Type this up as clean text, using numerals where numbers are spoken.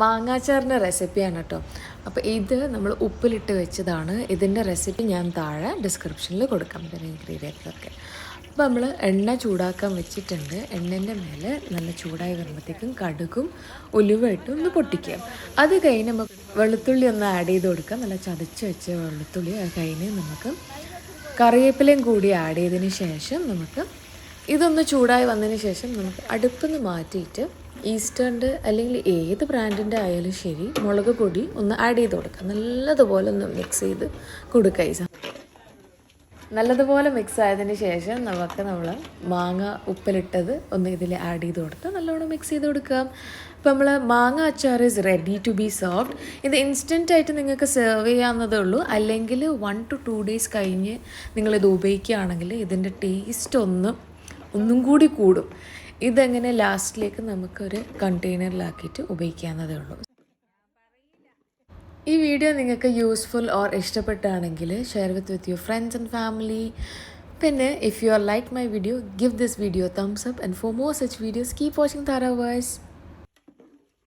മാങ്ങാച്ചാറിൻ്റെ റെസിപ്പിയാണ് കേട്ടോ. അപ്പോൾ ഇത് നമ്മൾ ഉപ്പിലിട്ട് വെച്ചതാണ്. ഇതിൻ്റെ റെസിപ്പി ഞാൻ താഴെ ഡിസ്ക്രിപ്ഷനിൽ കൊടുക്കാം, ഇതിൻ്റെ ഇൻഗ്രീഡിയൻസൊക്കെ. അപ്പോൾ നമ്മൾ എണ്ണ ചൂടാക്കാൻ വെച്ചിട്ടുണ്ട്. എണ്ണേൻ്റെ മേലെ നല്ല ചൂടായി വരുമ്പോഴത്തേക്കും കടുകും ഉലുവയിട്ട് ഒന്ന് പൊട്ടിക്കുക. അത് കഴിഞ്ഞ് നമുക്ക് വെളുത്തുള്ളി ഒന്ന് ആഡ് ചെയ്ത് കൊടുക്കാം. നല്ല ചതച്ച് വെച്ച വെളുത്തുള്ളി. അത് കഴിഞ്ഞ് നമുക്ക് കറിവേപ്പിലയും കൂടി ആഡ് ചെയ്തതിന് ശേഷം നമുക്ക് ഇതൊന്ന് ചൂടായി വന്നതിന് ശേഷം നമുക്ക് അടുപ്പിൽ നിന്ന് മാറ്റിയിട്ട് ഈസ്റ്റേണിൻ്റെ അല്ലെങ്കിൽ ഏത് ബ്രാൻഡിൻ്റെ ആയാലും ശരി മുളക് പൊടി ഒന്ന് ആഡ് ചെയ്ത് കൊടുക്കുക. നല്ലതുപോലെ ഒന്ന് മിക്സ് ചെയ്ത് കൊടുക്കുക. നല്ലതുപോലെ മിക്സ് ആയതിന് ശേഷം നമ്മൾ മാങ്ങ ഉപ്പിലിട്ടത് ഒന്ന് ഇതിൽ ആഡ് ചെയ്ത് കൊടുത്ത് നല്ലോണം മിക്സ് ചെയ്ത് കൊടുക്കാം. അപ്പോൾ നമ്മൾ മാങ്ങ അച്ചാർ is ready to be served. ഇത് ഇൻസ്റ്റൻ്റായിട്ട് നിങ്ങൾക്ക് സെർവ് ചെയ്യാവുന്നതേ ഉള്ളൂ. അല്ലെങ്കിൽ 1 to 2 days കഴിഞ്ഞ് നിങ്ങളിത് ഉപയോഗിക്കുകയാണെങ്കിൽ ഇതിൻ്റെ ടേസ്റ്റ് ഒന്നും കൂടി കൂടും. ഇതെങ്ങനെ ലാസ്റ്റിലേക്ക് നമുക്കൊരു കണ്ടെയ്നറിലാക്കിയിട്ട് ഉപയോഗിക്കാവുന്നതേ ഉള്ളൂ. ഈ വീഡിയോ നിങ്ങൾക്ക് യൂസ്ഫുൾ ഓർ ഇഷ്ടപ്പെട്ടാണെങ്കിൽ share with your friends and family. പിന്നെ if you are like my video, give this video thumbs up, and for more such videos keep watching Tara Voice.